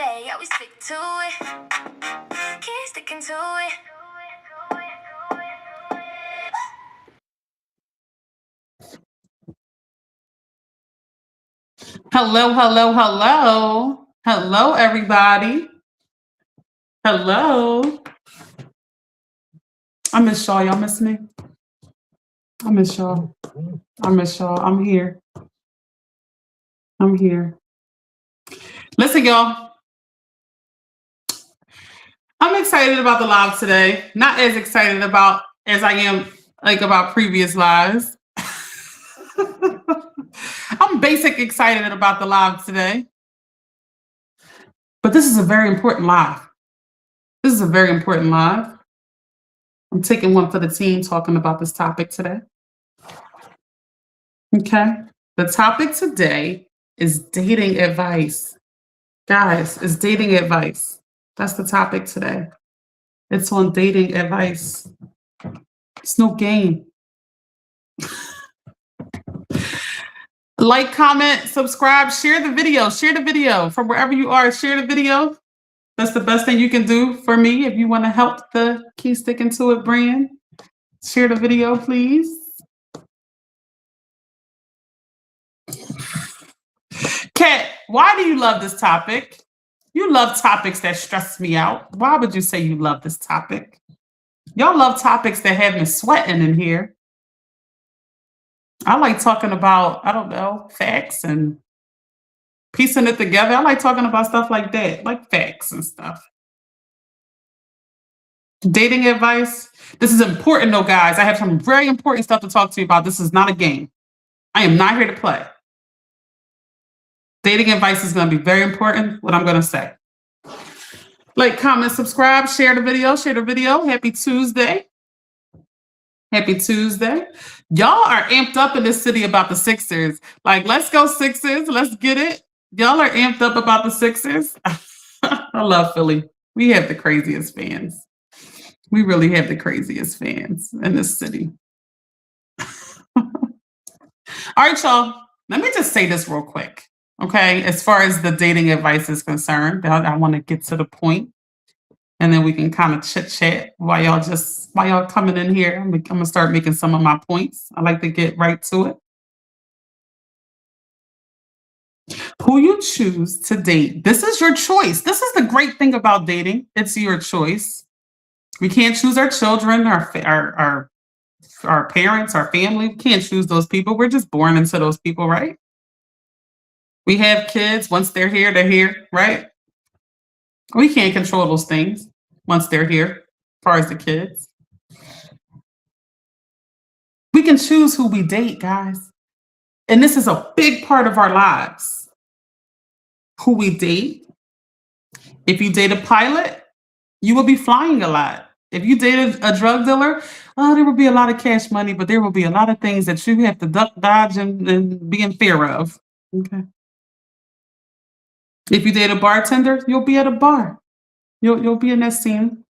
day, yeah, we stick to it. Keep sticking to it. Hello, hello, hello. Hello, everybody. Hello. I miss y'all. Y'all miss me? I miss y'all. I miss y'all. I'm here. I'm here. Listen, y'all. I'm excited about the live today. Not as excited about as I am about previous lives. I'm basic excited about the live today. But this is a very important live. This is a very important live. I'm taking one for the team talking about this topic today. Okay. The topic today is dating advice. Guys, it's dating advice. That's the topic today. It's on dating advice. It's no game. Like, comment, subscribe, share the video. Share the video from wherever you are. Share the video. That's the best thing you can do for me if you want to help the Keep Sticking to It brand. Share the video, please. Kat, why do you love this topic? You love topics that stress me out. Why would you say you love this topic? Y'all love topics that have me sweating in here. I like talking about, I don't know, facts and piecing it together. I like talking about stuff like that, like facts and stuff. Dating advice. This is important though, guys. I have some very important stuff to talk to you about. This is not a game. I am not here to play. Dating advice is going to be very important, what I'm going to say. Like, comment, subscribe, share the video, Happy Tuesday. Happy Tuesday. Y'all are amped up in this city about the Sixers. Like, let's go Sixers. Let's get it. Y'all are amped up about the Sixers. I love Philly. We have the craziest fans. We really have the craziest fans in this city. All right, y'all. Let me just say this real quick. Okay, as far as the dating advice is concerned, I want to get to the point, and then we can kind of chit chat while y'all coming in here. I'm gonna start making some of my points. I like to get right to it. Who you choose to date, this is your choice. This is the great thing about dating. It's your choice. We can't choose our children, our parents, our family. We can't choose those people. We're just born into those people, right? We have kids. Once they're here, right? We can't control those things once they're here, as far as the kids. We can choose who we date, guys. And this is a big part of our lives. Who we date. If you date a pilot, you will be flying a lot. If you date a drug dealer, there will be a lot of cash money, but there will be a lot of things that you have to duck, dodge, and be in fear of. Okay. If you date a bartender, you'll be at a bar. You'll be in that scene.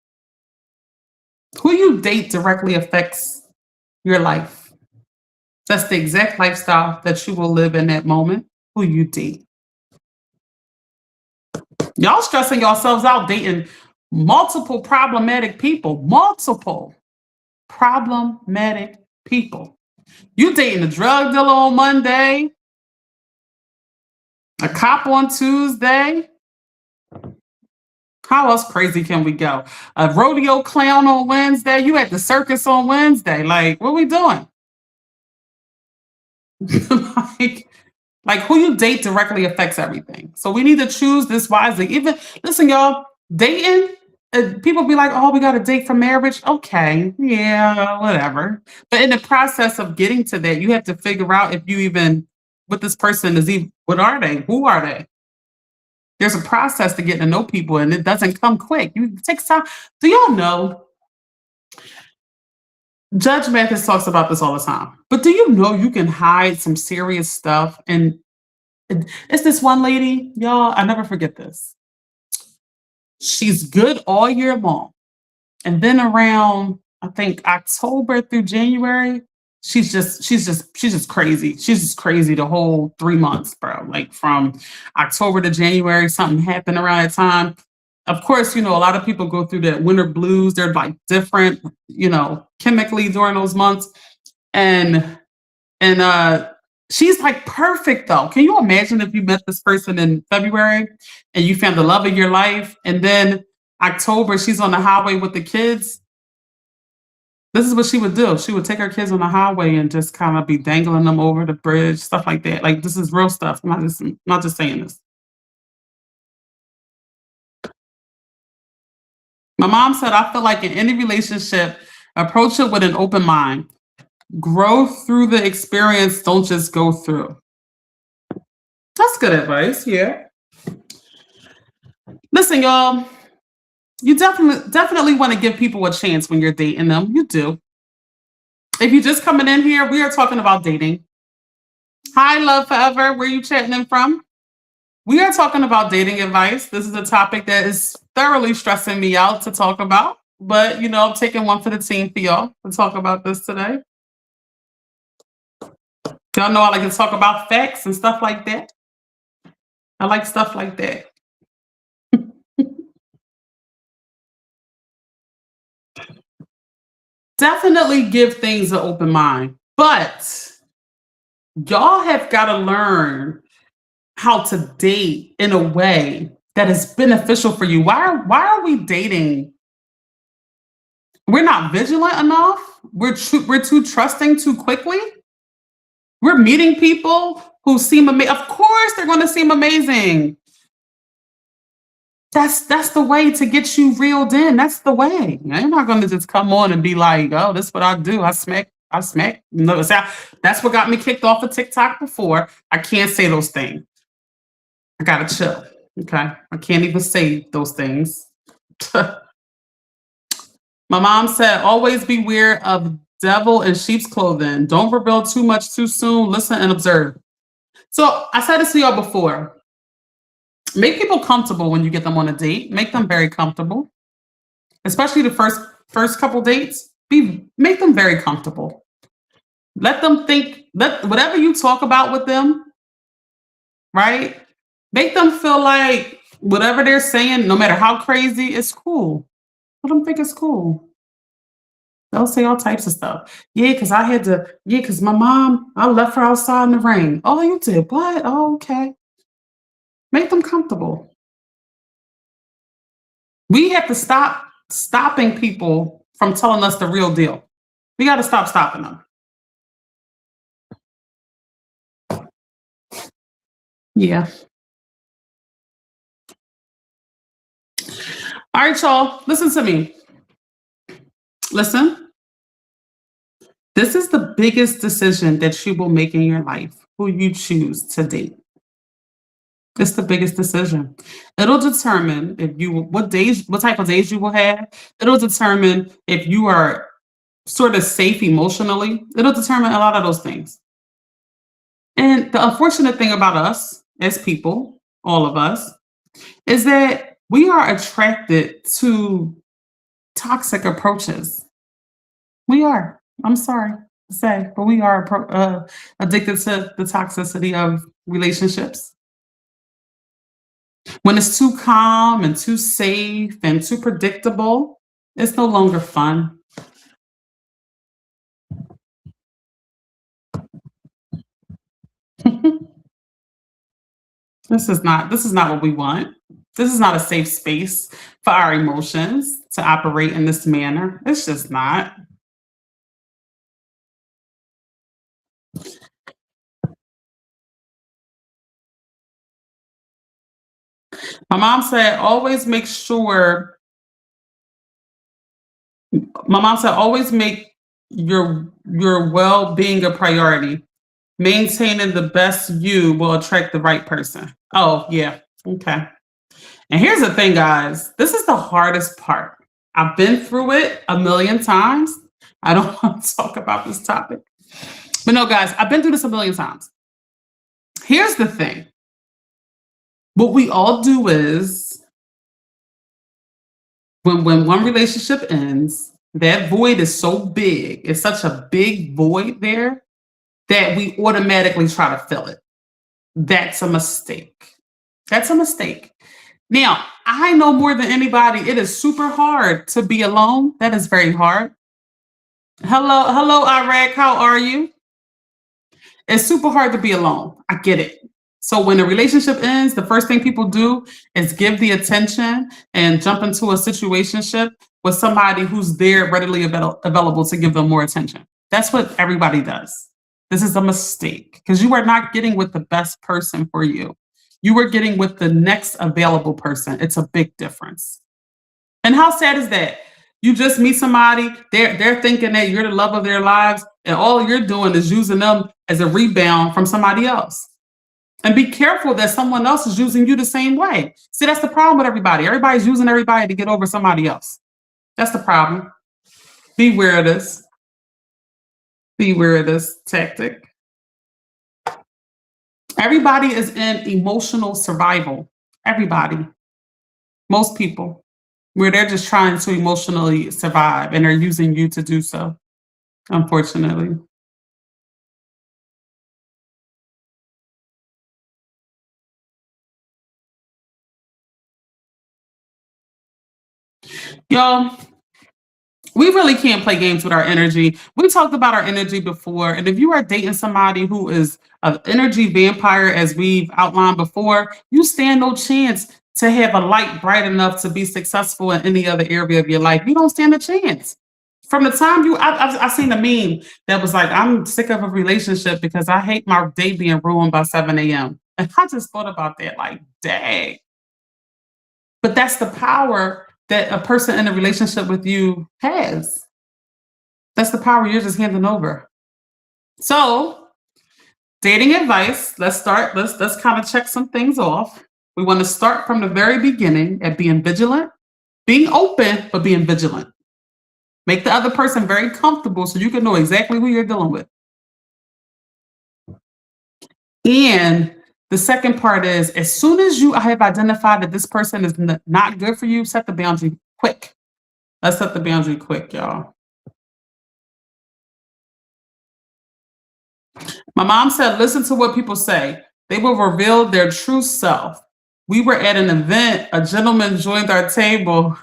Who you date directly affects your life. That's the exact lifestyle that you will live in that moment. Who you date. Y'all stressing yourselves out dating multiple problematic people. Multiple problematic people. You dating a drug dealer on Monday, a cop on Tuesday. How else crazy can we go? A rodeo clown on Wednesday. You at the circus on Wednesday. Like, what are we doing? like who you date directly affects everything. So we need to choose this wisely. Even listen, y'all, dating. People be like, "Oh, we got to date for marriage." Okay, yeah, whatever. But in the process of getting to that, you have to figure out if you even what this person is. Even what are they? Who are they? There's a process to get to know people, and it doesn't come quick. It takes time. Do y'all know? Judge Mathis talks about this all the time. But do you know you can hide some serious stuff? And it's this one lady, y'all, I never forget this. She's good all year long. And then around, I think, October through January, she's just crazy. She's just crazy the whole 3 months, bro. Like from October to January, something happened around that time. Of course, a lot of people go through that winter blues. They're like different, chemically during those months. And she's like perfect though. Can you imagine if you met this person in February and you found the love of your life, and then October she's on the highway with the kids? This is what she would do. She would take her kids on the highway and just kind of be dangling them over the bridge, stuff like that. Like this is real stuff. I'm not just saying this. My mom said, I feel like in any relationship, approach it with an open mind. Grow through the experience, don't just go through. That's good advice. Yeah. Listen, y'all, you definitely want to give people a chance when you're dating them. You do. If you're just coming in here, we are talking about dating. Hi, love forever. Where you chatting in from? We are talking about dating advice. This is a topic that is thoroughly stressing me out to talk about. But I'm taking one for the team for y'all to talk about this today. Y'all know I like to talk about facts and stuff like that. I like stuff like that. Definitely give things an open mind. But y'all have got to learn how to date in a way that is beneficial for you. Why are we dating? We're not vigilant enough. We're too trusting too quickly. We're meeting people who seem amazing. Of course, they're going to seem amazing. That's the way to get you reeled in. That's the way. You're not going to just come on and be like, "Oh, this is what I do. I smack. I smack." No, that's what got me kicked off of TikTok before. I can't say those things. I gotta chill. Okay, I can't even say those things. My mom said, "Always beware of devil in sheep's clothing. Don't reveal too much too soon. Listen and observe." So I said this to y'all before. Make people comfortable when you get them on a date. Make them very comfortable, especially the first couple dates. Make them very comfortable. Let them think. Let whatever you talk about with them, right? Make them feel like whatever they're saying, no matter how crazy, it's cool. Let them think it's cool. They'll say all types of stuff. Yeah, because I had to. Yeah, because my mom, I left her outside in the rain. Oh, you did what? Oh, okay. Make them comfortable. We have to stop stopping people from telling us the real deal. We got to stop stopping them. Yeah. All right, y'all. Listen to me. Listen. This is the biggest decision that you will make in your life, who you choose to date. It's the biggest decision. It'll determine if what type of days you will have. It'll determine if you are sort of safe emotionally. It'll determine a lot of those things. And the unfortunate thing about us as people, all of us, is that we are attracted to toxic approaches. We are. I'm sorry to say, but we are addicted to the toxicity of relationships. When it's too calm and too safe and too predictable, it's no longer fun. This is not what we want. This is not a safe space for our emotions to operate in this manner. It's just not. My mom said always make sure my mom said always make your well-being a priority. Maintaining the best you will attract the right person. Oh, yeah. Okay. And here's the thing, guys. This is the hardest part. I've been through it a million times. I don't want to talk about this topic. But no, guys, I've been through this a million times. Here's the thing. What we all do is when one relationship ends, That void is so big. It's such a big void there that we automatically try to fill it. That's a mistake. That's a mistake. Now, I know more than anybody, it is super hard to be alone. That is very hard. Hello, Iraq. How are you? It's super hard to be alone. I get it. So when a relationship ends, the first thing people do is give the attention and jump into a situationship with somebody who's there readily available to give them more attention. That's what everybody does. This is a mistake because you are not getting with the best person for you. You are getting with the next available person. It's a big difference. And how sad is that? You just meet somebody, they're thinking that you're the love of their lives, and all you're doing is using them as a rebound from somebody else. And be careful that someone else is using you the same way. See, that's the problem with everybody. Everybody's using everybody to get over somebody else. That's the problem. Beware of this. Beware of this tactic. Everybody is in emotional survival. Everybody. Most people. Where they're just trying to emotionally survive and they're using you to do so, unfortunately. Y'all, we really can't play games with our energy. We talked about our energy before. And if you are dating somebody who is an energy vampire, as we've outlined before, you stand no chance to have a light bright enough to be successful in any other area of your life. You don't stand a chance. From the time I seen a meme that was like, I'm sick of a relationship because I hate my day being ruined by 7 a.m. And I just thought about that, like, dang. But that's the power that a person in a relationship with you has. That's the power you're just handing over. So, dating advice. Let's start. Let's kind of check some things off. We want to start from the very beginning at being vigilant, being open, but being vigilant. Make the other person very comfortable so you can know exactly who you're dealing with. And the second part is, as soon as you have identified that this person is not good for you, set the boundary quick. Let's set the boundary quick, y'all. My mom said, listen to what people say. They will reveal their true self. We were at an event. A gentleman joined our table.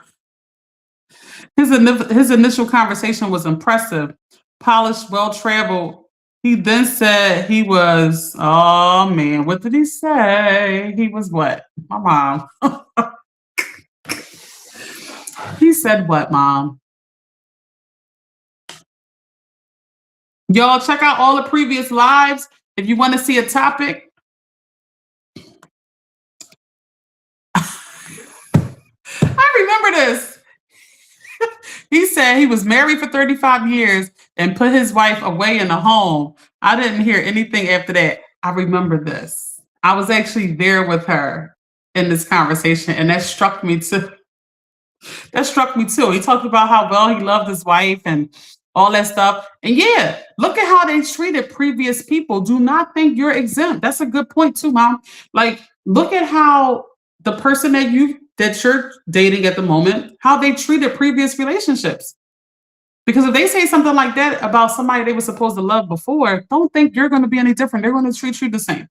His initial conversation was impressive, polished, well-traveled. He then said he was, oh man, what did he say? He was what? My mom. He said what, Mom? Y'all check out all the previous lives if you want to see a topic. I remember this. He said he was married for 35 years and put his wife away in a home. I didn't hear anything after that. I remember this. I was actually there with her in this conversation, and that struck me too. That struck me too. He talked about how well he loved his wife and all that stuff. And yeah, look at how they treated previous people. Do not think you're exempt. That's a good point too, Mom. Like, look at how the person that you're dating at the moment, how they treated previous relationships. Because if they say something like that about somebody they were supposed to love before, don't think you're going to be any different. They're going to treat you the same.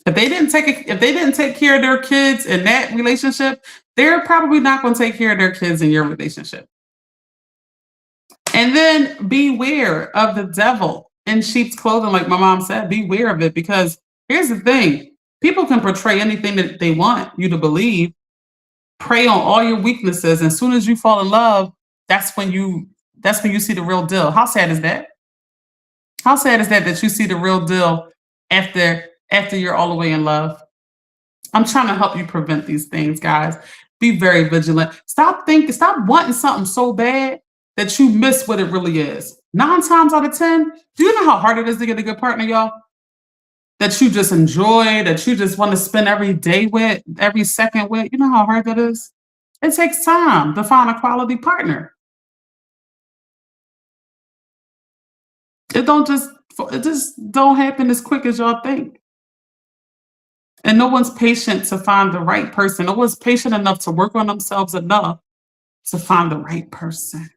If they didn't take care of their kids in that relationship, they're probably not going to take care of their kids in your relationship. And then beware of the devil in sheep's clothing, like my mom said. Beware of it, because here's the thing: people can portray anything that they want you to believe, prey on all your weaknesses, and as soon as you fall in love, that's when you see the real deal. How sad is that? How sad is that you see the real deal after you're all the way in love? I'm trying to help you prevent these things, guys. Be very vigilant. Stop wanting something so bad that you miss what it really is. 9 times out of 10, do you know how hard it is to get a good partner, y'all? That you just enjoy, that you just want to spend every day with, every second with. You know how hard that is? It takes time to find a quality partner. It just don't happen as quick as y'all think. And no one's patient to find the right person. No one's patient enough to work on themselves enough to find the right person.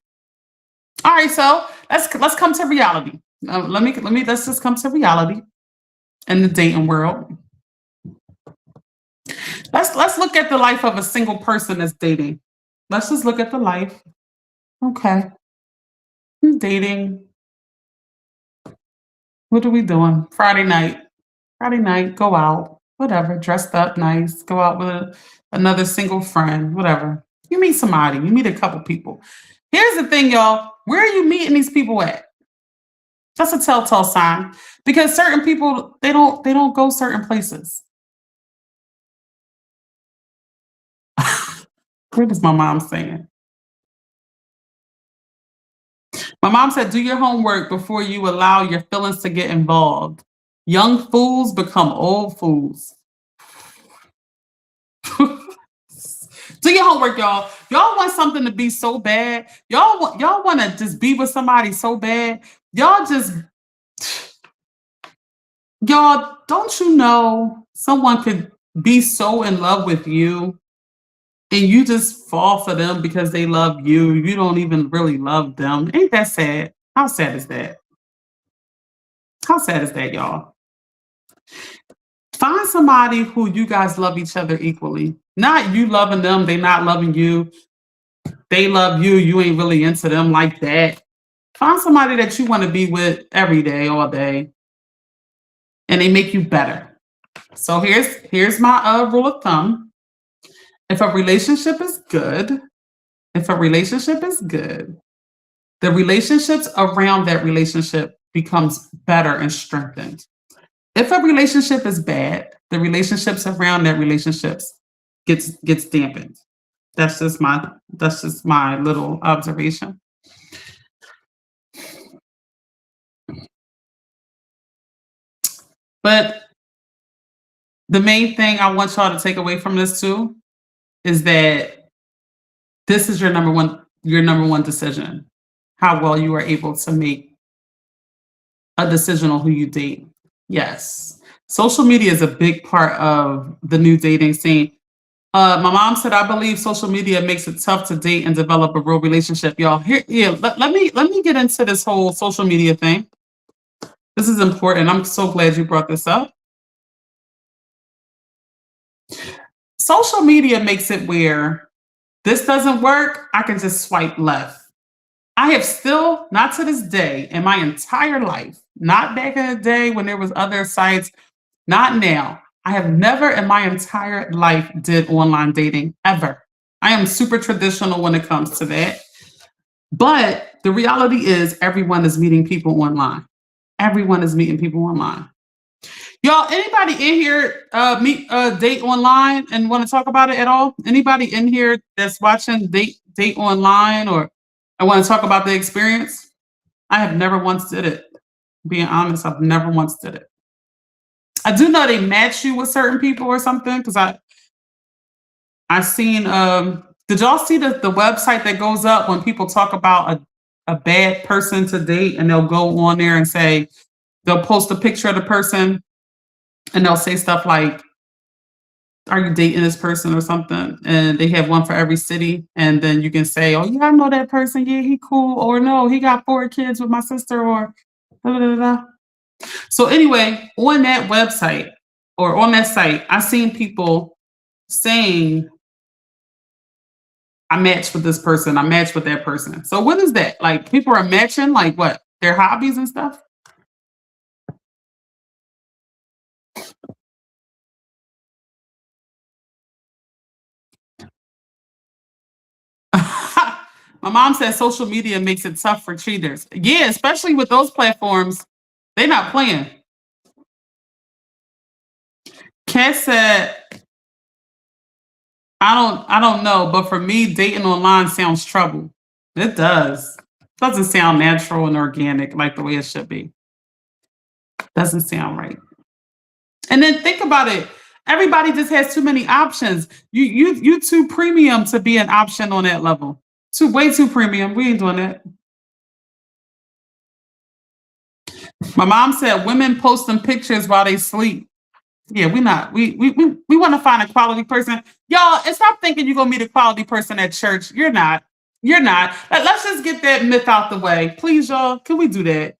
All right, so let's come to reality. Let's just come to reality in the dating world. Let's look at the life of a single person that's dating. Let's just look at the life. Okay, I'm dating. What are we doing? Friday night. Friday night, go out, whatever, dressed up nice, go out with another single friend, whatever. You meet somebody, you meet a couple people. Here's the thing, y'all. Where are you meeting these people at? That's a telltale sign because certain people they don't go certain places. What is my mom saying? My mom said, "Do your homework before you allow your feelings to get involved. Young fools become old fools." Do your homework, y'all. Y'all want something to be so bad. Y'all want to just be with somebody so bad. Y'all, don't you know someone could be so in love with you and you just fall for them because they love you. You don't even really love them. Ain't that sad? How sad is that? How sad is that, y'all? Find somebody who you guys love each other equally. Not you loving them, they not loving you. They love you, you ain't really into them like that. Find somebody that you want to be with every day, all day, and they make you better. So here's my rule of thumb. If a relationship is good, if a relationship is good, the relationships around that relationship becomes better and strengthened. If a relationship is bad, the relationships around that relationships gets dampened. That's just my little observation. But the main thing I want y'all to take away from this too is that this is your number one decision. How well you are able to make a decision on who you date. Yes. Social media is a big part of the new dating scene. My mom said, I believe social media makes it tough to date and develop a real relationship. Y'all, let me get into this whole social media thing. This is important. I'm so glad you brought this up. Social media makes it where this doesn't work, I can just swipe left. I have still, not to this day, in my entire life, not back in the day when there was other sites, not now. I have never in my entire life did online dating ever. I am super traditional when it comes to that. But the reality is everyone is meeting people online. Everyone is meeting people online. Y'all, anybody in here meet date online and want to talk about it at all? Anybody in here that's watching date online or I want to talk about the experience? I have never once did it. Being honest, I've never once did it. I do know they match you with certain people or something because I seen did y'all see the website that goes up when people talk about a bad person to date and they'll go on there and say they'll post a picture of the person and they'll say stuff like, are you dating this person or something? And they have one for every city. And then you can say, oh, yeah, I know that person. Yeah, he cool. Or no, he got 4 kids with my sister or da, da, da, da. So anyway, on that website or on that site, I seen people saying, I matched with this person. I matched with that person. So what is that? Like people are matching like what? Their hobbies and stuff? My mom said social media makes it tough for cheaters. Yeah, especially with those platforms, they're not playing. Kat said, I don't know, but for me, dating online sounds trouble. It does. Doesn't sound natural and organic like the way it should be. Doesn't sound right. And then think about it. Everybody just has too many options. You too premium to be an option on that level. Way too premium. We ain't doing that. My mom said women posting pictures while they sleep. Yeah, we not. We want to find a quality person. Y'all, and stop thinking you're gonna meet a quality person at church. You're not. You're not. Let's just get that myth out the way. Please, y'all. Can we do that?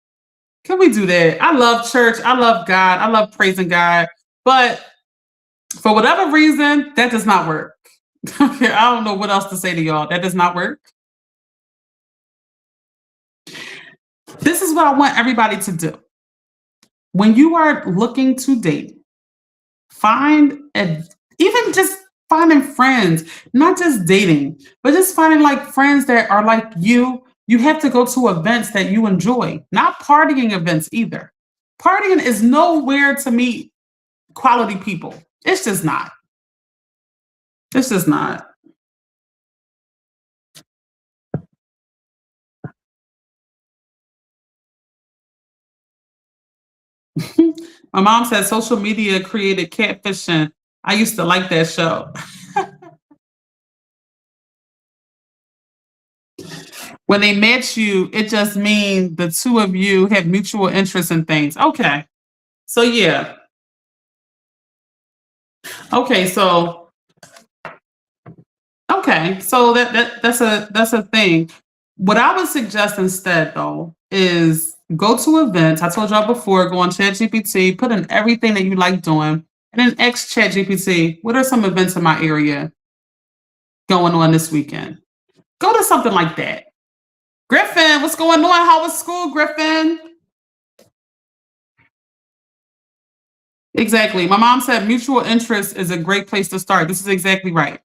Can we do that? I love church. I love God. I love praising God. But for whatever reason, that does not work. I don't know what else to say to y'all. That does not work. This is what I want everybody to do. When you are looking to date, even just finding friends, not just dating, but just finding like friends that are like you. You have to go to events that you enjoy, not partying events either. Partying is nowhere to meet quality people. It's just not. It's just not. My mom said social media created catfishing. I used to like that show. When they match you, it just means the two of you have mutual interest in things. Okay. So yeah. Okay, so that's a thing. What I would suggest instead though is go to events. I told y'all before, go on ChatGPT, put in everything that you like doing, and then ask ChatGPT, what are some events in my area going on this weekend? Go to something like that. Griffin, what's going on? How was school, Griffin? Exactly. My mom said mutual interest is a great place to start. This is exactly right.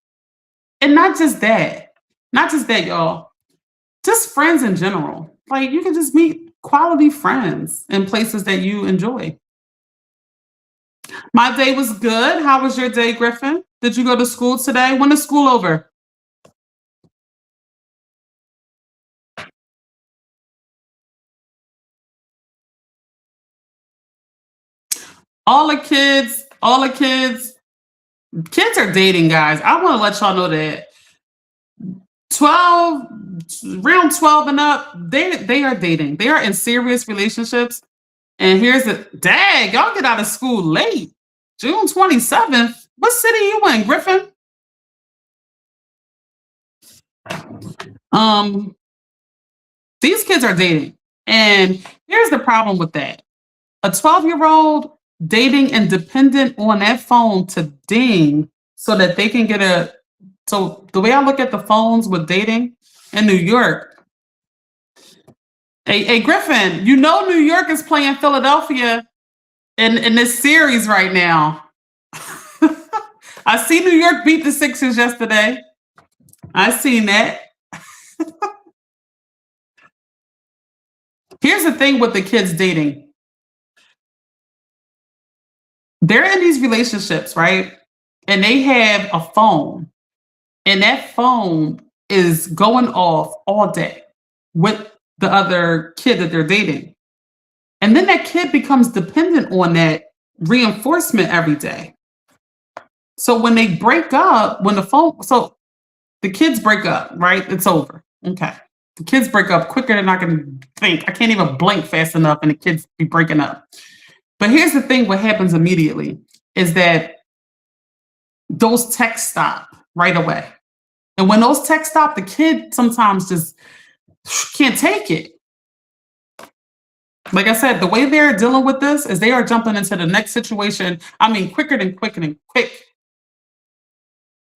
And not just that, y'all, just friends in general. Like you can just meet quality friends in places that you enjoy. My day was good. How was your day, Griffin? Did you go to school today? When is school over? Kids are dating, guys. I want to let y'all know that 12, round 12 and up, they are dating. They are in serious relationships. And here's the dag, y'all get out of school late. June 27th. What city you in, Griffin? Um, these kids are dating. And here's the problem with that. A 12-year-old dating and dependent on that phone to ding so that they can get a. So the way I look at the phones with dating in New York, hey Griffin, you know New York is playing Philadelphia in this series right now. I see New York beat the Sixers yesterday. I seen that. Here's the thing with the kids dating. They're in these relationships, right? And they have a phone. And that phone is going off all day with the other kid that they're dating. And then that kid becomes dependent on that reinforcement every day. So when they break up, so the kids break up, right? It's over. Okay. The kids break up quicker than I can think. I can't even blink fast enough and the kids be breaking up. But here's the thing, what happens immediately is that those texts stop right away. And when those texts stop, the kid sometimes just can't take it. Like I said, the way they're dealing with this is they are jumping into the next situation. I mean, quicker than quick.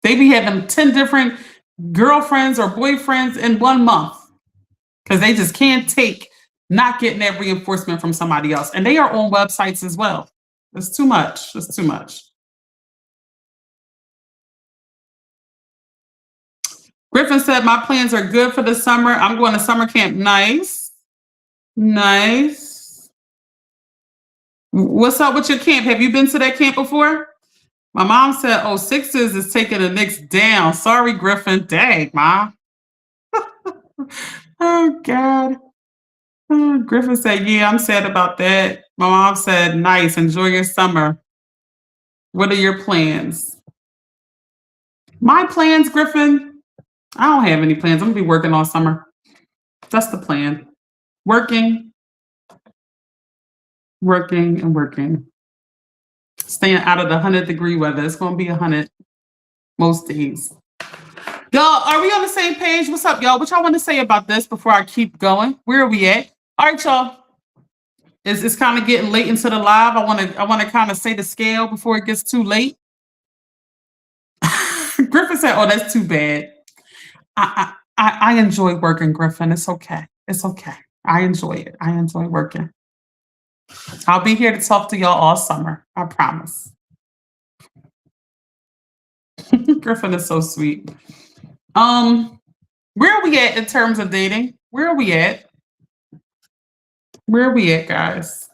They be having 10 different girlfriends or boyfriends in 1 month because they just can't take not getting that reinforcement from somebody else. And they are on websites as well. It's too much. It's too much. Griffin said, my plans are good for the summer. I'm going to summer camp. Nice. Nice. What's up with your camp? Have you been to that camp before? My mom said, oh, Sixers is taking the Knicks down. Sorry, Griffin. Dang, Ma. Oh, God. Oh, Griffin said, yeah, I'm sad about that. My mom said, nice. Enjoy your summer. What are your plans? My plans, Griffin? I don't have any plans. I'm going to be working all summer. That's the plan. Working, and working. Staying out of the 100-degree weather. It's going to be 100 most days. Y'all, are we on the same page? What's up, y'all? What y'all want to say about this before I keep going? Where are we at? All right, y'all. It's kind of getting late into the live. I want to kind of say the scale before it gets too late. Griffin said, "Oh, that's too bad." I enjoy working, Griffin. It's okay. It's okay. I enjoy it. I enjoy working. I'll be here to talk to y'all all summer. I promise. Griffin is so sweet. Where are we at in terms of dating? Where are we at? Where are we at, guys?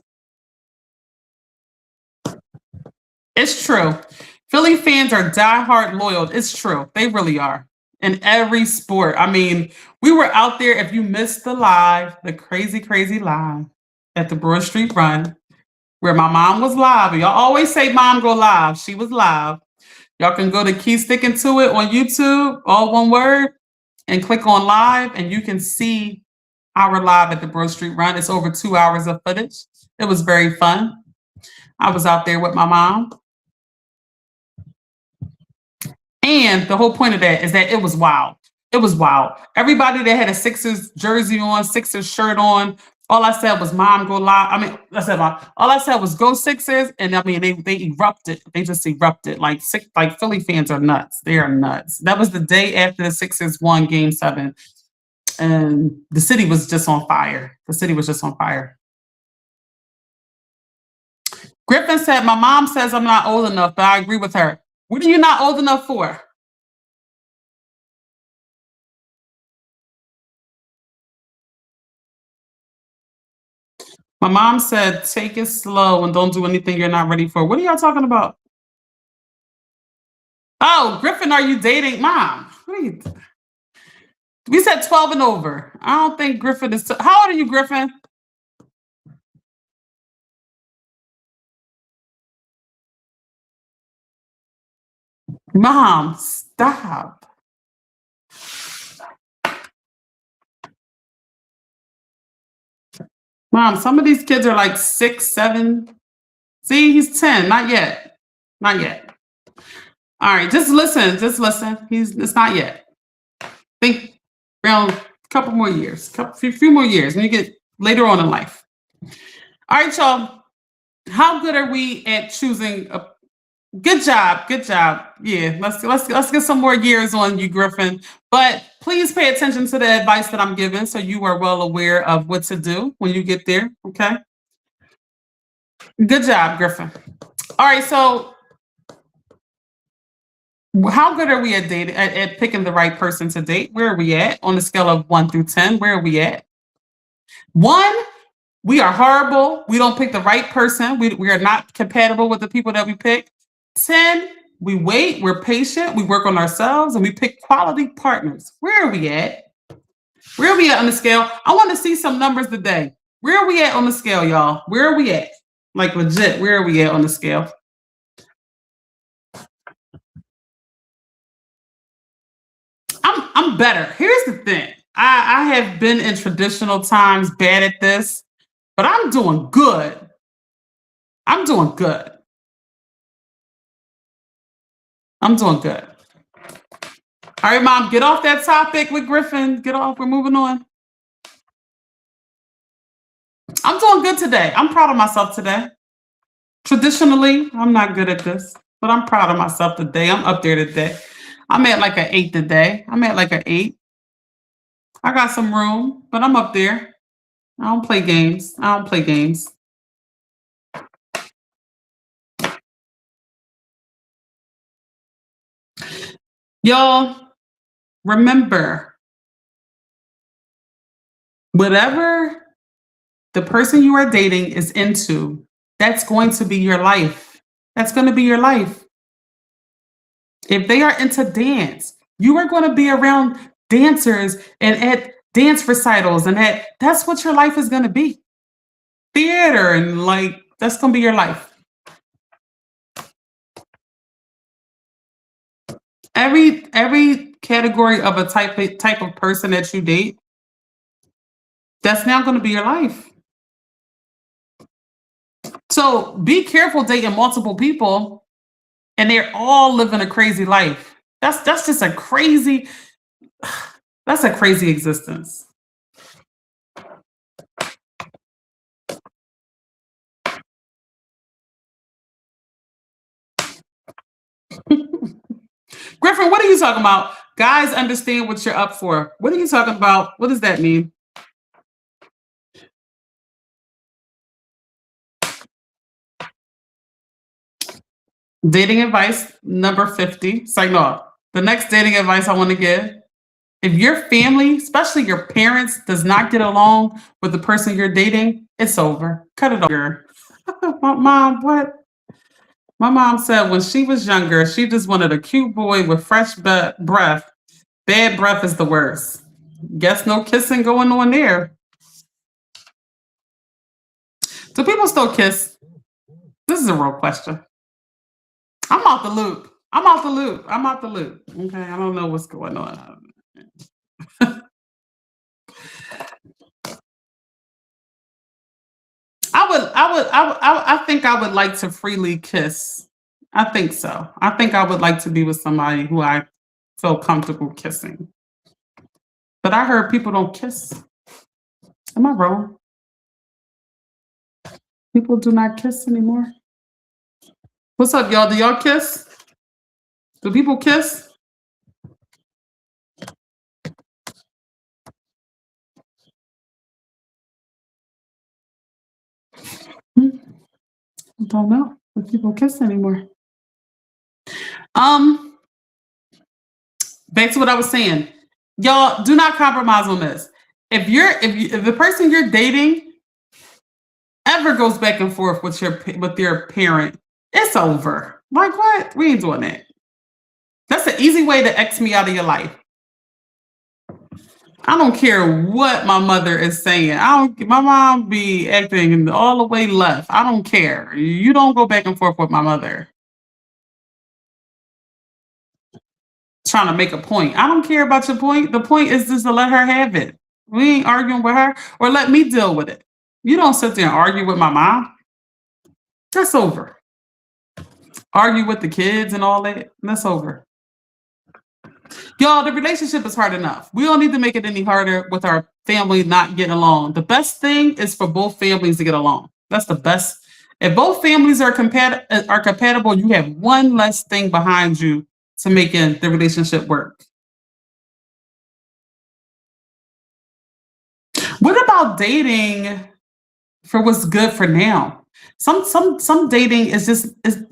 It's true. Philly fans are diehard loyal. It's true. They really are. In every sport. I mean, we were out there. If you missed the live, the crazy, crazy live at the Broad Street Run, where my mom was live. Y'all always say mom go live. She was live. Y'all can go to Key Sticking to It on YouTube, all one word, and click on live, and you can see our live at the Broad Street Run. It's over 2 hours of footage. It was very fun. I was out there with my mom. And the whole point of that is that it was wild. It was wild. Everybody that had a Sixers jersey on, Sixers shirt on, all I said was "Mom, go live." I mean, all I said was "Go Sixers," and I mean they erupted. They just erupted. Like Philly fans are nuts. They are nuts. That was the day after the Sixers won Game 7, and the city was just on fire. The city was just on fire. Griffin said, "My mom says I'm not old enough, but I agree with her." What are you not old enough for? My mom said, "Take it slow and don't do anything you're not ready for." What are y'all talking about? Oh, Griffin, are you dating mom? Wait. We said 12 and over. I don't think Griffin is. How old are you, Griffin? Mom, stop. Mom, some of these kids are like 6, 7. See, he's 10. Not yet. Not yet. All right, just listen. Just listen. It's not yet. Think around a couple more years, few more years, when you get later on in life. All right, y'all. How good are we at choosing a good job? Good job. Yeah, let's get some more years on you, Griffin. But please pay attention to the advice that I'm giving so you are well aware of what to do when you get there. Okay. Good job, Griffin. All right, so how good are we at dating at picking the right person to date? Where are we at on the scale of 1 through 10? Where are we at? 1, we are horrible. We don't pick the right person. We are not compatible with the people that we pick. 10, we wait, we're patient, we work on ourselves, and we pick quality partners. Where are we at? Where are we at on the scale? I want to see some numbers today. Where are we at on the scale, y'all? Where are we at? Like legit, where are we at on the scale? I'm better. Here's the thing. I have been in traditional times bad at this, but I'm doing good. I'm doing good. I'm doing good. All right, Mom, get off that topic with Griffin. Get off. We're moving on. I'm doing good today. I'm proud of myself today. Traditionally, I'm not good at this, but I'm proud of myself today. I'm up there today. I'm at like an 8 today. I'm at like an 8. I got some room, but I'm up there. I don't play games. I don't play games. Y'all, remember, whatever the person you are dating is into, that's going to be your life. That's going to be your life. If they are into dance, you are going to be around dancers and at dance recitals, and that's what your life is going to be. Theater, and like that's going to be your life. Every category of a type of person that you date, that's now going to be your life. So be careful dating multiple people and they're all living a crazy life. That's just a crazy. That's a crazy existence. Griffin, what are you talking about? Guys understand what you're up for. What are you talking about? What does that mean? Dating advice number 50. Say no. The next dating advice I want to give. If your family, especially your parents, does not get along with the person you're dating, it's over. Cut it over. My mom, what? My mom said when she was younger, she just wanted a cute boy with fresh breath. Bad breath is the worst. Guess no kissing going on there. Do people still kiss? This is a real question. I'm out the loop. I'm out the loop. I'm out the loop. Okay, I don't know what's going on. I think I would like to freely kiss. I think so. I think I would like to be with somebody who I feel comfortable kissing. But I heard people don't kiss. Am I wrong? People do not kiss anymore. What's up, y'all? Do y'all kiss? Do people kiss? Hmm, I don't know if people kiss anymore. Um, Back to what I was saying. Y'all do not compromise on this. If the person you're dating ever goes back and forth with your parent, it's over. Like what? We ain't doing that. That's an easy way to X me out of your life. I don't care what my mother is saying. I don't. My mom be acting all the way left. I don't care. You don't go back and forth with my mother. Trying to make a point. I don't care about your point. The point is just to let her have it. We ain't arguing with her, or let me deal with it. You don't sit there and argue with my mom. That's over. Argue with the kids and all that. That's over. Y'all, the relationship is hard enough. We don't need to make it any harder with our family not getting along. The best thing is for both families to get along. That's the best. If both families are compatible, you have one less thing behind you to making the relationship work. What about dating for what's good for now? Some dating is just is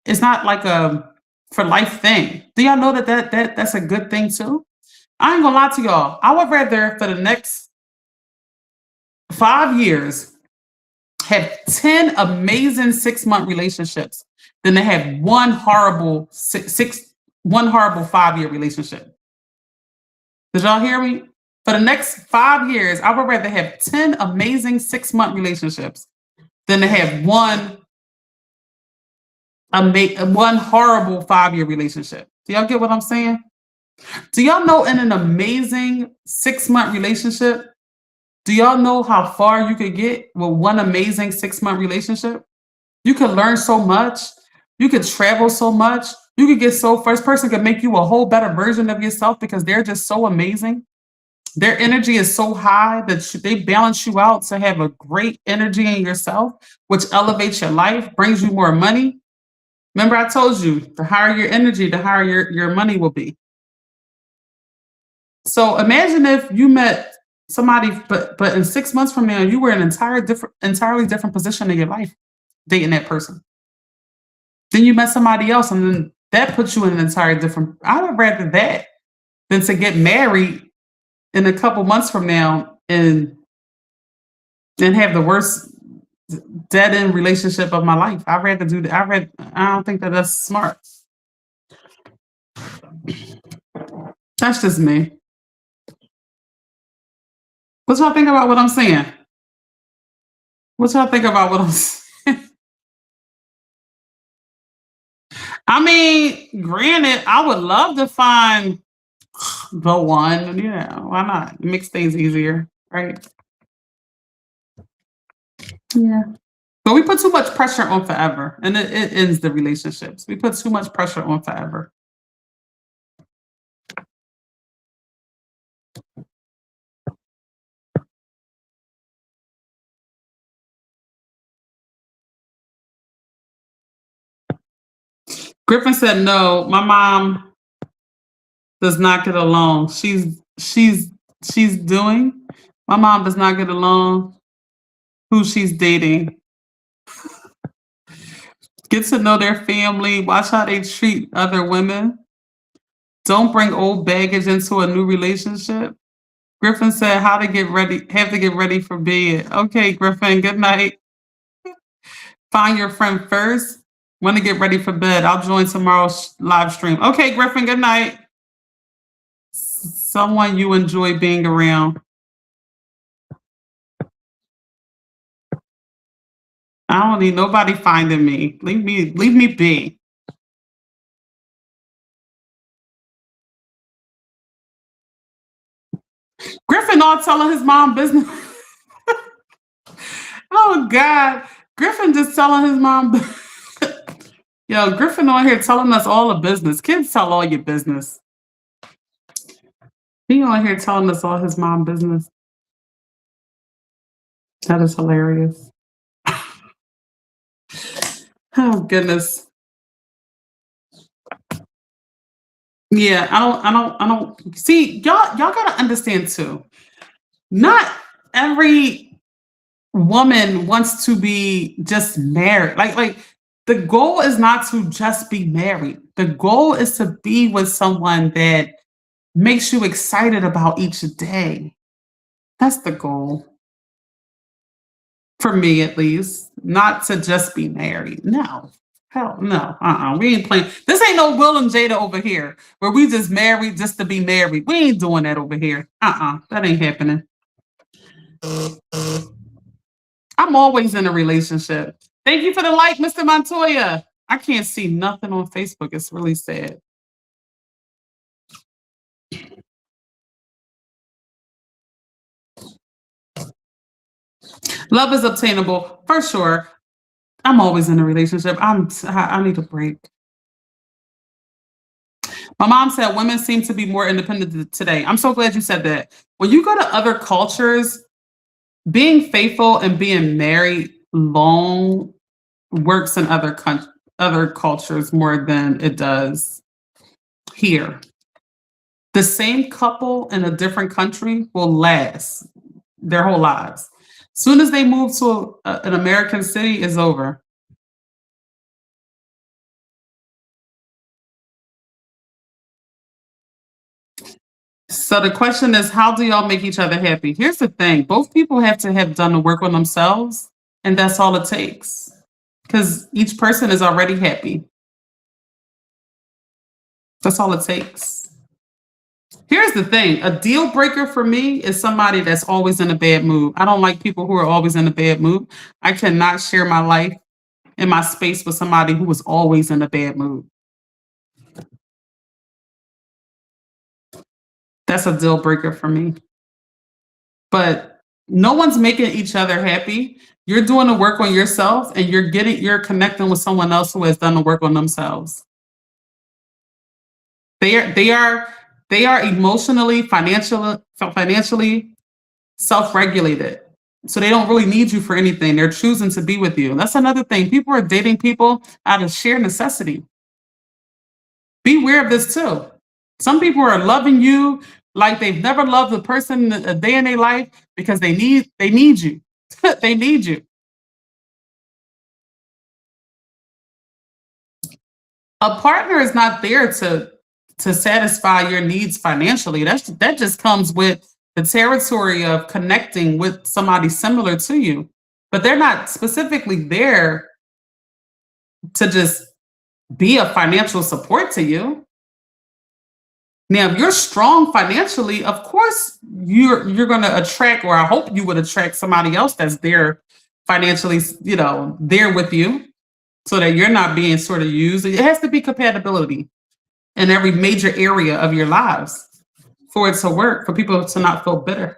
it's not like a for life thing. Do y'all know that's a good thing too? I ain't gonna lie to y'all. I would rather for the next 5 years have 10 amazing 6 month relationships than to have one horrible 5 year relationship. Did y'all hear me? For the next 5 years, I would rather have 10 amazing 6 month relationships than to have one horrible 5 year relationship. Do y'all get what I'm saying? Do y'all know in an amazing 6 month relationship, do y'all know how far you could get with one amazing 6 month relationship? You could learn so much. You could travel so much. You could get so first person could make you a whole better version of yourself because they're just so amazing. Their energy is so high that they balance you out to have a great energy in yourself, which elevates your life, brings you more money. Remember, I told you the higher your energy, the higher your money will be. So imagine if you met somebody, but in 6 months from now, you were in an entirely different position in your life, dating that person. Then you met somebody else, and then that puts you in an entirely different. I would rather that than to get married in a couple months from now and have the worst dead end relationship of my life. I'd rather do that. I don't think that's smart. That's just me. What y'all think about what I'm saying? What y'all think about what I'm saying? I mean, granted, I would love to find the one. Yeah, why not? It makes things easier, right? Yeah. But we put too much pressure on forever, and it ends the relationships. We put too much pressure on forever. Griffin said, no, my mom does not get along. She's doing. My mom does not get along who she's dating. Get to know their family. Watch how they treat other women. Don't bring old baggage into a new relationship. Griffin said, how to get ready, have to get ready for bed. Okay, Griffin, good night. Find your friend first. Want to get ready for bed. I'll join tomorrow's live stream. Okay, Griffin, good night. Someone you enjoy being around. I don't need nobody finding me. Leave me be. Griffin all telling his mom business. Oh God. Griffin just telling his mom. Yo, Griffin on here telling us all the business. Kids tell all your business. He on here telling us all his mom business. That is hilarious. Oh goodness. Yeah, I don't see y'all gotta understand too. Not every woman wants to be just married. Like the goal is not to just be married. The goal is to be with someone that makes you excited about each day. That's the goal. For me at least. Not to just be married. No. Hell no. We ain't playing. This ain't no Will and Jada over here where we just married just to be married. We ain't doing that over here. That ain't happening. I'm always in a relationship. Thank you for the like, Mr. Montoya. I can't see nothing on Facebook. It's really sad. Love is obtainable for sure. I'm always in a relationship. I need a break. My mom said women seem to be more independent today. I'm so glad you said that. When you go to other cultures, being faithful and being married long works in other cultures more than it does here. The same couple in a different country will last their whole lives. Soon as they move to an American city, it's over. So the question is, how do y'all make each other happy? Here's the thing. Both people have to have done the work on themselves, and that's all it takes. Because each person is already happy. That's all it takes. Here's the thing. A deal breaker for me is somebody that's always in a bad mood. I don't like people who are always in a bad mood. I cannot share my life and my space with somebody who is always in a bad mood. That's a deal breaker for me. But no one's making each other happy. You're doing the work on yourself and you're connecting with someone else who has done the work on themselves. They are emotionally, financially self-regulated. So they don't really need you for anything. They're choosing to be with you. That's another thing. People are dating people out of sheer necessity. Be aware of this too. Some people are loving you like they've never loved a person a day in their life because they need you. They need you. A partner is not there to satisfy your needs financially. That just comes with the territory of connecting with somebody similar to you. But they're not specifically there to just be a financial support to you. Now, if you're strong financially, of course you're going to attract, or I hope you would attract somebody else that's there financially, there with you, so that you're not being sort of used. It has to be compatibility in every major area of your lives for it to work, for people to not feel bitter.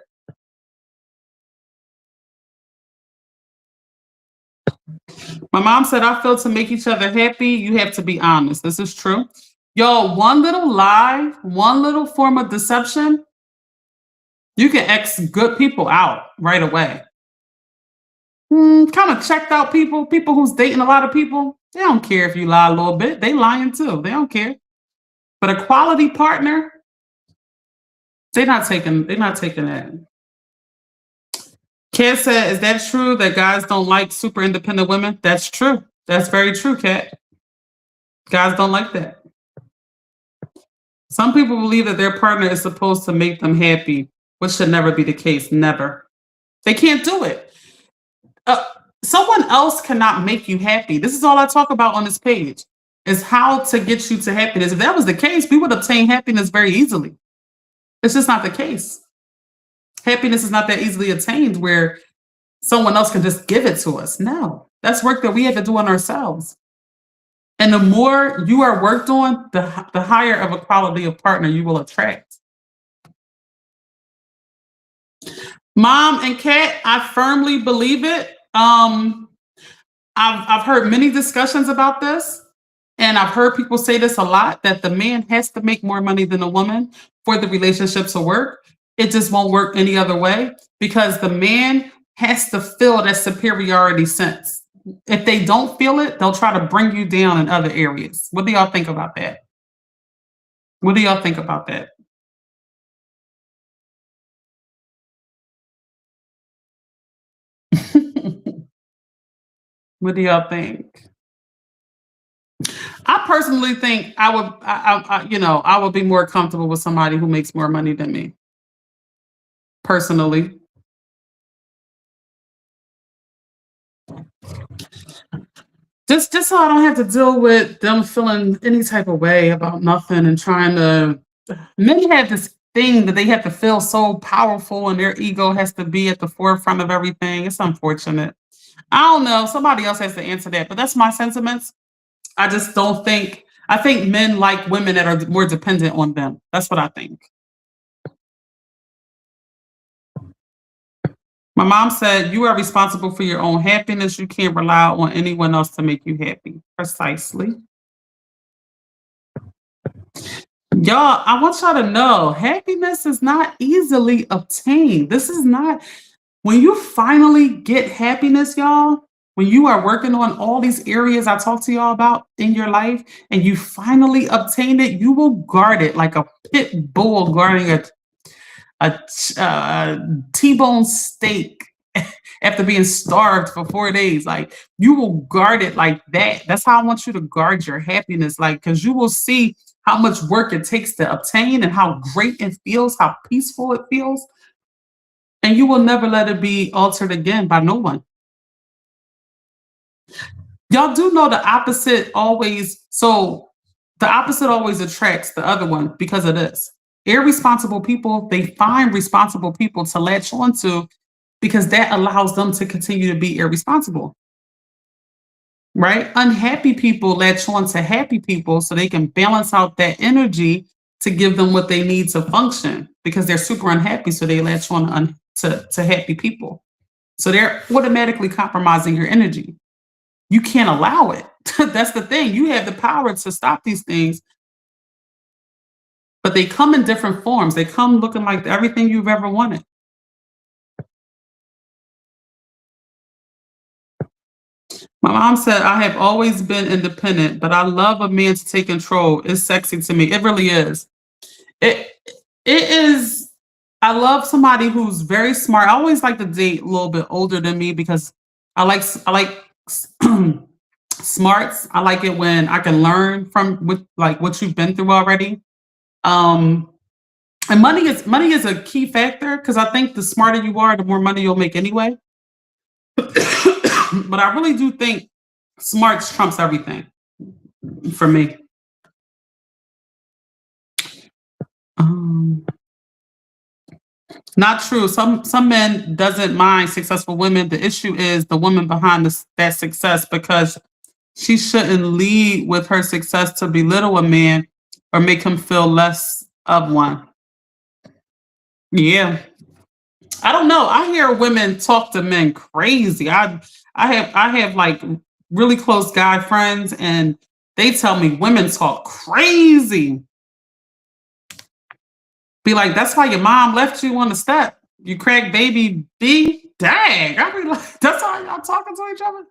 My mom said, I feel to make each other happy, you have to be honest. This is true. Yo, one little lie, one little form of deception, you can X good people out right away. Kind of checked out people who's dating a lot of people. They don't care if you lie a little bit. They lying too. They don't care. But a quality partner, they're not taking that. Kat said, is that true that guys don't like super independent women? That's true. That's very true, Kat. Guys don't like that. Some people believe that their partner is supposed to make them happy, which should never be the case. Never. They can't do it. Uh, Someone else cannot make you happy. This is all I talk about on this page is how to get you to happiness. If that was the case, we would obtain happiness very easily. It's just not the case. Happiness is not that easily attained where someone else can just give it to us. No, that's work that we have to do on ourselves. And the more you are worked on, the higher of a quality of partner you will attract. Mom and Kat, I firmly believe it. I've heard many discussions about this, and I've heard people say this a lot that the man has to make more money than the woman for the relationship to work. It just won't work any other way because the man has to feel that superiority sense. If they don't feel it, they'll try to bring you down in other areas. What do y'all think about that? What do y'all think about that? What do y'all think? I personally think I would be more comfortable with somebody who makes more money than me. Personally, just so I don't have to deal with them feeling any type of way about nothing and trying to. Men have this thing that they have to feel so powerful, and their ego has to be at the forefront of everything. It's unfortunate. I don't know. Somebody else has to answer that, but that's my sentiments. I just don't think. I think men like women that are more dependent on them. That's what I think. My mom said, "You are responsible for your own happiness. You can't rely on anyone else to make you happy." Precisely. Y'all, I want y'all to know happiness is not easily obtained. This is not, when you finally get happiness, y'all, when you are working on all these areas I talked to y'all about in your life and you finally obtain it, you will guard it like a pit bull guarding a T-bone steak after being starved for 4 days. Like you will guard it like that. That's how I want you to guard your happiness. Like, because you will see how much work it takes to obtain and how great it feels, how peaceful it feels. And you will never let it be altered again by no one. Y'all do know the opposite always. So the opposite always attracts the other one because of this. Irresponsible people, they find responsible people to latch onto because that allows them to continue to be irresponsible, right? Unhappy people latch on to happy people so they can balance out that energy to give them what they need to function because they're super unhappy. So they latch on to happy people. So they're automatically compromising your energy. You can't allow it. That's the thing. You have the power to stop these things, but they come in different forms. They come looking like everything you've ever wanted. My mom said, I have always been independent, but I love a man to take control. It's sexy to me. It really is. It it is. I love somebody who's very smart. I always like to date a little bit older than me because I like smarts. I like it when I can learn from what you've been through already. Um, and money is a key factor because I think the smarter you are, the more money you'll make anyway. But I really do think smarts trumps everything for me. Um, Not true. Some men doesn't mind successful women. The issue is the woman behind that success because she shouldn't lead with her success to belittle a man or make him feel less of one. Yeah. I don't know. I hear women talk to men crazy. I have like really close guy friends and they tell me women talk crazy. Be like, that's why your mom left you on the step. You crack baby B. Dang. I be like, that's how y'all talking to each other.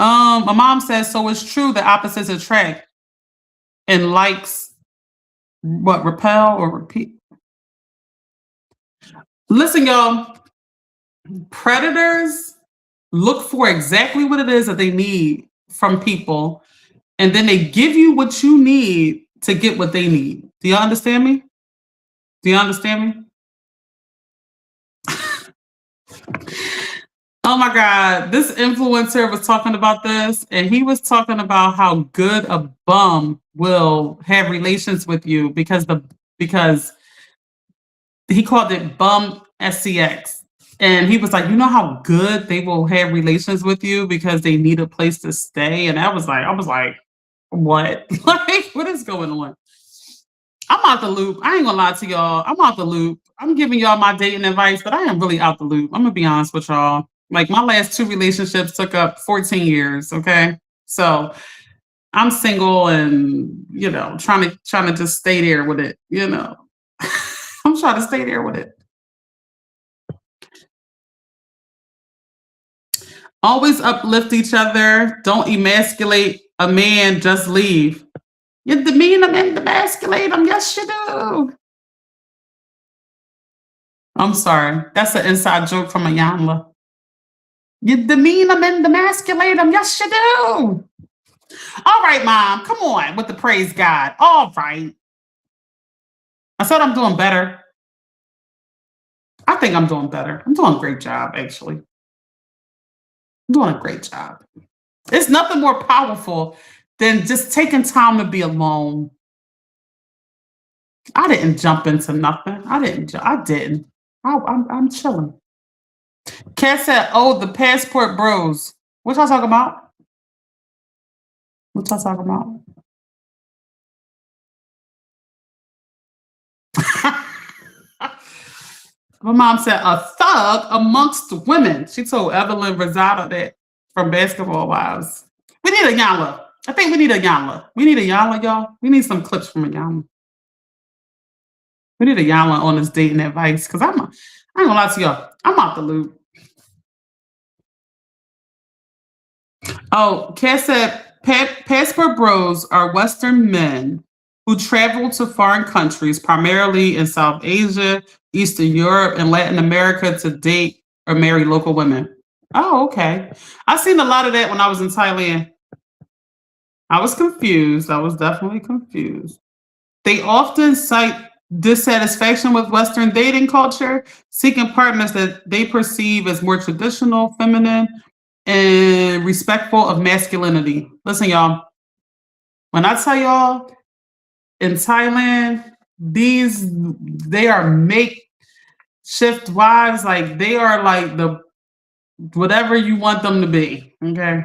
My mom says, so it's true that opposites attract and likes what repel or repeat. Listen, y'all, predators look for exactly what it is that they need from people, and then they give you what you need to get what they need. Do you understand me? Do you understand me? Oh my God, this influencer was talking about this, and he was talking about how good a bum will have relations with you because he called it bum SCX. And he was like, you know how good they will have relations with you because they need a place to stay. And I was like, what? Like, what is going on? I'm out the loop. I ain't gonna lie to y'all. I'm out the loop. I'm giving y'all my dating advice, but I am really out the loop. I'm gonna be honest with y'all. Like my last two relationships took up 14 years. Okay. So I'm single and trying to just stay there with it. I'm trying to stay there with it. Always uplift each other. Don't emasculate a man, just leave. You demean them and emasculate them. Yes, you do. I'm sorry. That's an inside joke from a Yanla. You demean them and emasculate them. Yes, you do. All right, Mom. Come on with the praise God. All right. I said I'm doing better. I think I'm doing better. I'm doing a great job, actually. I'm doing a great job. It's nothing more powerful than just taking time to be alone. I didn't jump into nothing. I didn't. I'm chilling. Kat said, "Oh, the passport bros. What y'all talking about? What y'all talking about?" My mom said, "A thug amongst women." She told Evelyn Rosado that from Basketball Wives. We need a Yanla. I think we need a Yanla. We need a Yanla, y'all. We need some clips from a Yanla. We need a Yanla on this dating advice because I ain't gonna lie to y'all. I'm out the loop. Oh, Cass said passport bros are Western men who travel to foreign countries, primarily in South Asia, Eastern Europe, and Latin America to date or marry local women. Oh, okay. I seen a lot of that when I was in Thailand. I was confused. I was definitely confused. They often cite dissatisfaction with Western dating culture, seeking partners that they perceive as more traditional, feminine, and respectful of masculinity. Listen, y'all, when I tell y'all in Thailand, they are makeshift wives, like they are like the whatever you want them to be. Okay.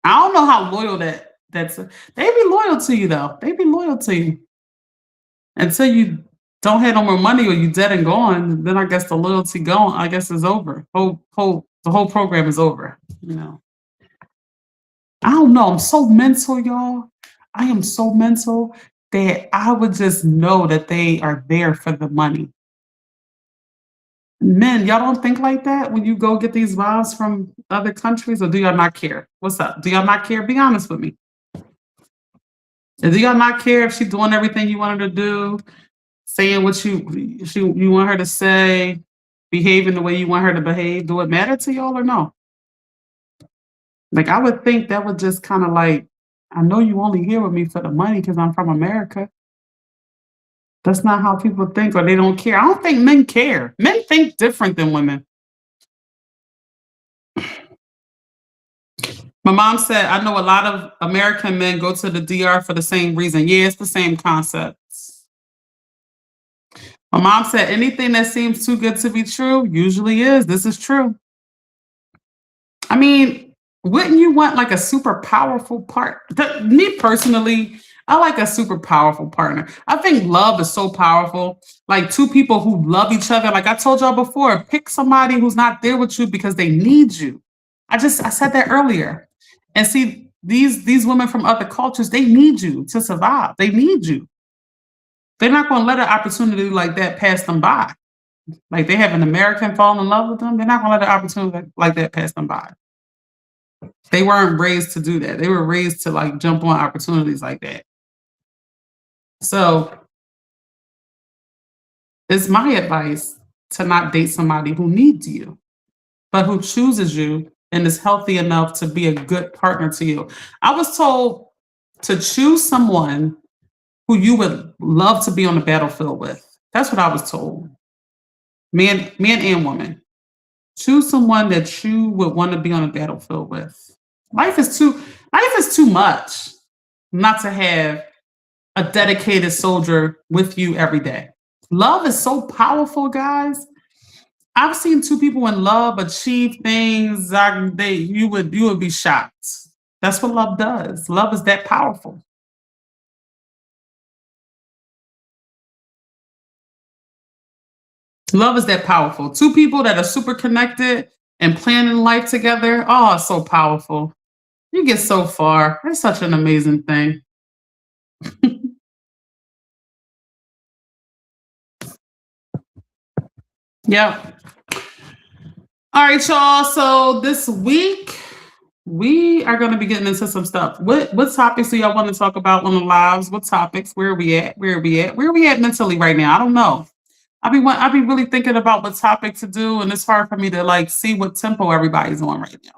I don't know how loyal that's they be loyal to you though. They be loyal to you. Until you don't have no more money or you dead and gone, then I guess the loyalty gone, I guess is over. The whole program is over. I don't know. I'm so mental, y'all. I am so mental that I would just know that they are there for the money. Men, y'all don't think like that when you go get these wives from other countries, or do y'all not care? What's up? Do y'all not care? Be honest with me. And do y'all not care if she's doing everything you want her to do, saying what you want her to say, behaving the way you want her to behave? Do it matter to y'all or no? Like I would think that would just kind of like, I know you only here with me for the money because I'm from America. That's not how people think, or they don't care. I don't think men care. Men think different than women. My mom said, I know a lot of American men go to the DR for the same reason. Yeah, it's the same concept. My mom said, anything that seems too good to be true usually is. This is true. I mean, wouldn't you want like a super powerful part? Me personally, I like a super powerful partner. I think love is so powerful. Like two people who love each other. Like I told y'all before, pick somebody who's not there with you because they need you. I said that earlier. And see, these women from other cultures, they need you to survive. They need you. They're not going to let an opportunity like that pass them by. Like they have an American fall in love with them. They're not going to let an opportunity like that pass them by. They weren't raised to do that. They were raised to like jump on opportunities like that. So it's my advice to not date somebody who needs you, but who chooses you and is healthy enough to be a good partner to you. I was told to choose someone who you would love to be on the battlefield with. That's what I was told. Man and woman. Choose someone that you would want to be on the battlefield with. Life is too much not to have a dedicated soldier with you every day. Love is so powerful, guys. I've seen two people in love achieve things you would be shocked. That's what love does. Love is that powerful. Love is that powerful. Two people that are super connected and planning life together. Oh, it's so powerful. You get so far. It's such an amazing thing. Yep. All right, y'all. So this week we are going to be getting into some stuff. What topics do y'all want to talk about on the lives? What topics? Where are we at? Where are we at? Where are we at mentally right now? I don't know. I be really thinking about what topic to do, and it's hard for me to like see what tempo everybody's on right now.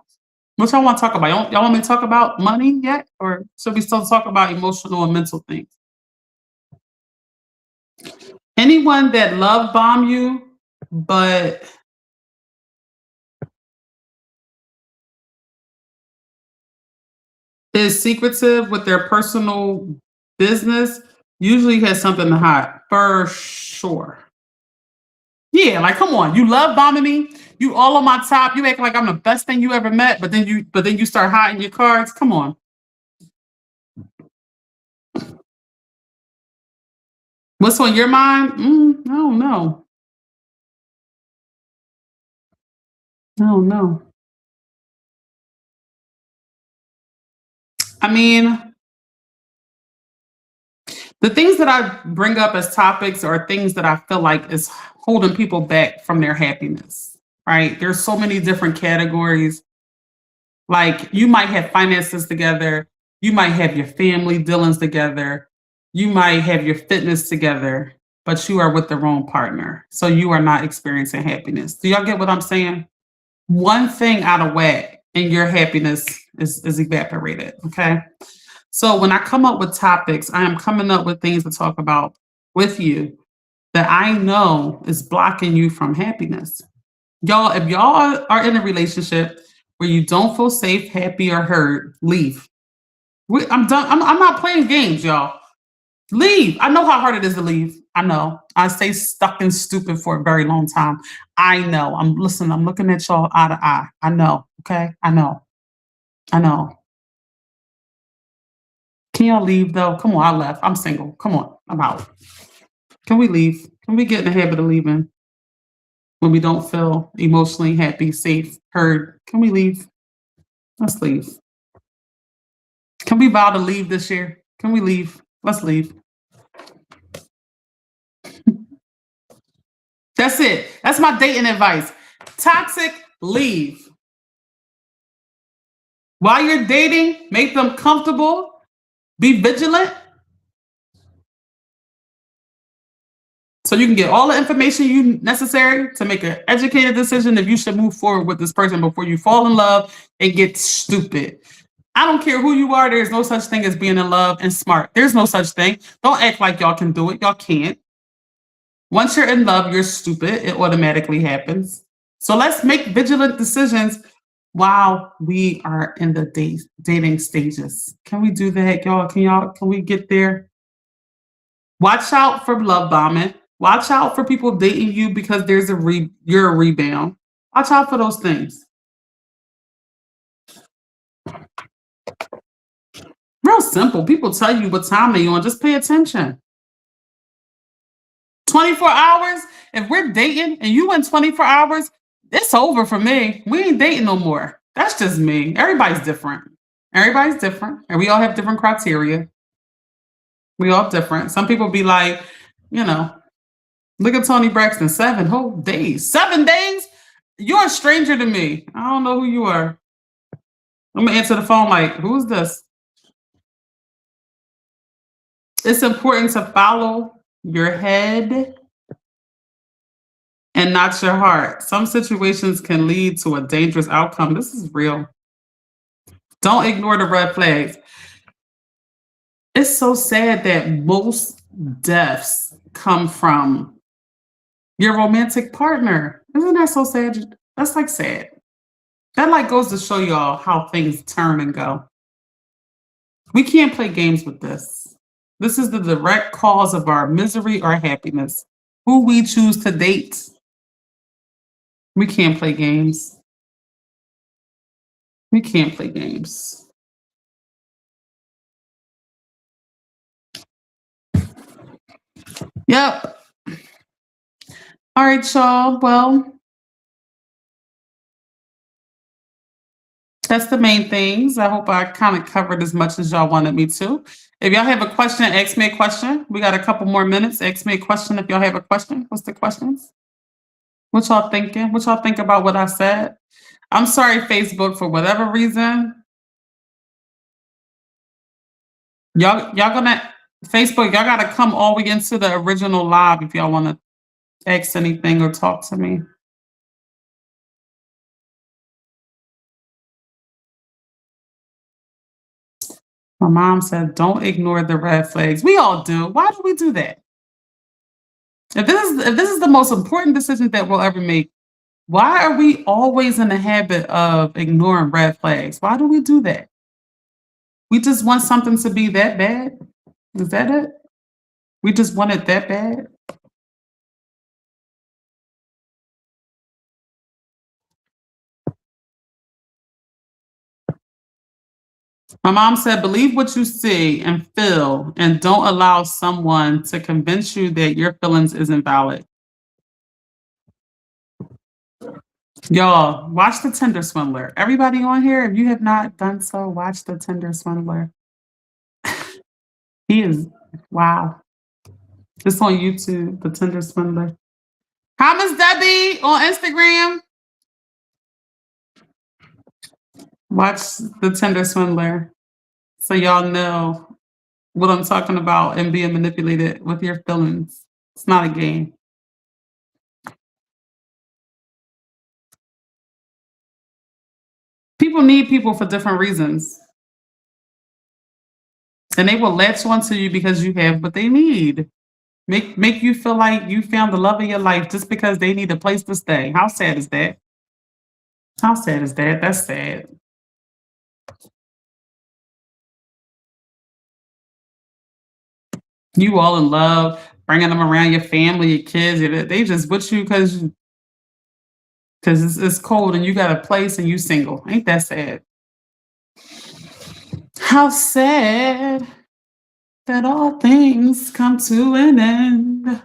What y'all want to talk about? Y'all want me to talk about money yet, or should we still talk about emotional and mental things? Anyone that love bomb you, but is secretive with their personal business, usually has something to hide for sure. Yeah, like come on, you love bombing me. You all on my top. You act like I'm the best thing you ever met, but then you start hiding your cards. Come on. What's on your mind? I don't know. I don't know. I mean, the things that I bring up as topics are things that I feel like is holding people back from their happiness. Right? There's so many different categories. Like you might have finances together, you might have your family dealings together, you might have your fitness together, but you are with the wrong partner. So you are not experiencing happiness. Do y'all get what I'm saying? One thing out of whack and your happiness is evaporated. Okay. So when I come up with topics, I am coming up with things to talk about with you that I know is blocking you from happiness. Y'all, if y'all are in a relationship where you don't feel safe, happy, or heard, leave. I'm done. I'm not playing games, y'all. Leave. I know how hard it is to leave. I know. I stay stuck and stupid for a very long time. I know. I'm looking at y'all eye to eye. I know. Okay. I know. I know. Can y'all leave though? Come on, I left. I'm single. Come on. I'm out. Can we leave? Can we get in the habit of leaving when we don't feel emotionally happy, safe, heard? Can we leave? Let's leave. Can we vow to leave this year? Can we leave? Let's leave. That's it. That's my dating advice. Toxic, leave. While you're dating, make them comfortable. Be vigilant so you can get all the information you necessary to make an educated decision if you should move forward with this person before you fall in love and get stupid. I don't care who you are. There's no such thing as being in love and smart. There's no such thing. Don't act like y'all can do it. Y'all can't. Once you're in love, you're stupid. It automatically happens. So let's make vigilant decisions while we are in the dating stages. Can we do that, y'all? Can we get there? Watch out for love bombing. Watch out for people dating you because you're a rebound. Watch out for those things. Real simple. People tell you what time they on. Just pay attention. 24 hours. If we're dating and you in 24 hours, it's over for me. We ain't dating no more. That's just me. Everybody's different. Everybody's different. And we all have different criteria. We all different. Some people be like, you know, look at Tony Braxton, 7 whole days. 7 days? You're a stranger to me. I don't know who you are. I'm gonna answer the phone like, who's this? It's important to follow your head and not your heart. Some situations can lead to a dangerous outcome. This is real. Don't ignore the red flags. It's so sad that most deaths come from your romantic partner. Isn't that so sad? That's like sad. That like goes to show y'all how things turn and go. We can't play games with this. This is the direct cause of our misery or happiness. Who we choose to date. We can't play games. We can't play games. Yep. All right, y'all. Well, that's the main things. I hope I kind of covered as much as y'all wanted me to. If y'all have a question, ask me a question. We got a couple more minutes. Ask me a question if y'all have a question. What's the questions? What y'all thinking? What y'all think about what I said? I'm sorry, Facebook, for whatever reason. Y'all gonna Facebook, y'all gotta come all the way into the original live if y'all wanna ask anything or talk to me. My mom said, don't ignore the red flags. We all do. Why do we do that? If this is the most important decision that we'll ever make, why are we always in the habit of ignoring red flags? Why do we do that? We just want something to be that bad? Is that it? We just want it that bad? My mom said, believe what you see and feel, and don't allow someone to convince you that your feelings isn't valid. Y'all, watch The Tinder Swindler. Everybody on here, if you have not done so, watch The Tinder Swindler. He is, wow. It's on YouTube, The Tinder Swindler. Hi, Miss Debbie on Instagram. Watch The Tinder Swindler so y'all know what I'm talking about and being manipulated with your feelings. It's not a game. People need people for different reasons. And they will latch onto you because you have what they need. Make you feel like you found the love of your life just because they need a place to stay. How sad is that? How sad is that? That's sad. You all in love, bringing them around your family, your kids. They just with you because it's cold and you got a place and you single. Ain't that sad? How sad that all things come to an end.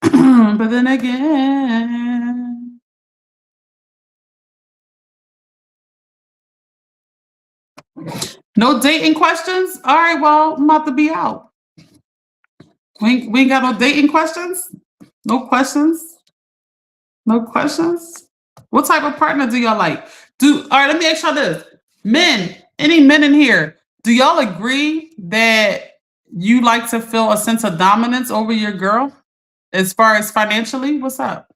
But then again, no dating questions? All right, well, I'm about to be out. We ain't got no dating questions? No questions? No questions? What type of partner do y'all like? All right, let me ask y'all this. Men, any men in here, do y'all agree that you like to feel a sense of dominance over your girl as far as financially? What's up?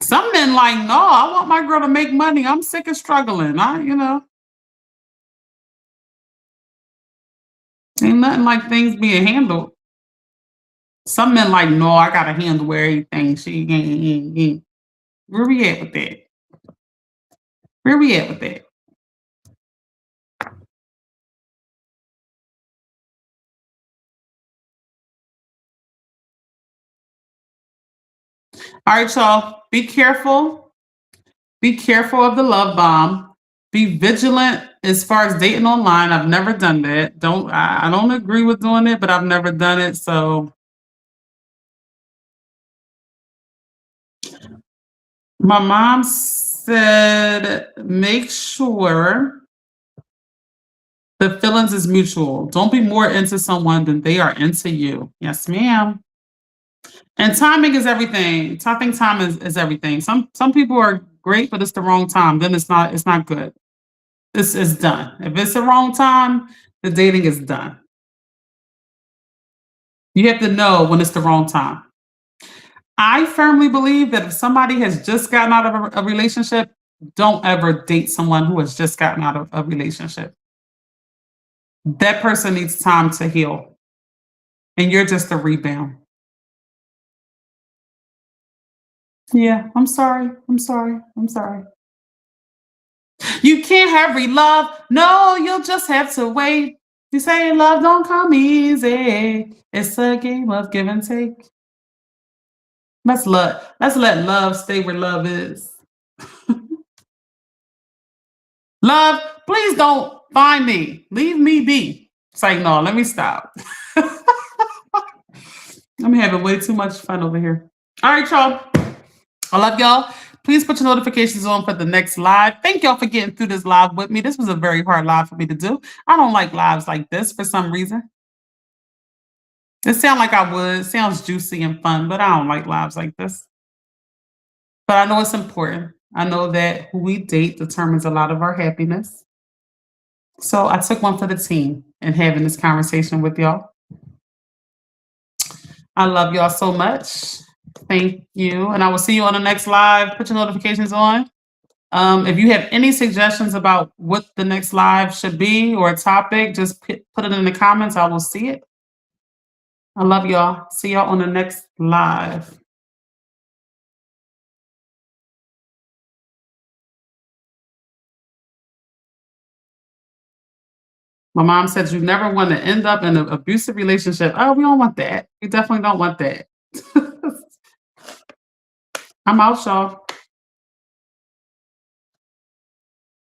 Some men like, no, I want my girl to make money. I'm sick of struggling. Ain't nothing like things being handled. Some men like, no, I gotta handle everything. Where we at with that? Where we at with that? All right, y'all. Be careful. Be careful of the love bomb. Be vigilant as far as dating online. I've never done that. I don't agree with doing it, but I've never done it. So my mom said, make sure the feelings is mutual. Don't be more into someone than they are into you. Yes, ma'am. And timing is everything. I think time is everything. Some people are great, but it's the wrong time. Then it's not good. It's done. If it's the wrong time, the dating is done. You have to know when it's the wrong time. I firmly believe that if somebody has just gotten out of a relationship, don't ever date someone who has just gotten out of a relationship. That person needs time to heal, and you're just a rebound. Yeah, I'm sorry. I'm sorry. I'm sorry. You can't hurry love. No, you'll just have to wait. You say love don't come easy. It's a game of give and take. Let's let love stay where love is. Love, please don't find me. Leave me be. It's like, no, let me stop. I'm having way too much fun over here. All right, y'all. I love y'all. Please put your notifications on for the next live. Thank y'all for getting through this live with me. This was a very hard live for me to do. I don't like lives like this for some reason. It sounds like I would. It sounds juicy and fun, but I don't like lives like this. But I know it's important. I know that who we date determines a lot of our happiness. So I took one for the team and having this conversation with y'all. I love y'all so much. Thank you. And I will see you on the next live. Put your notifications on. If you have any suggestions about what the next live should be or a topic, just put it in the comments. I will see it. I love y'all. See y'all on the next live. My mom said you never want to end up in an abusive relationship. Oh, we don't want that. We definitely don't want that. I'm out, y'all.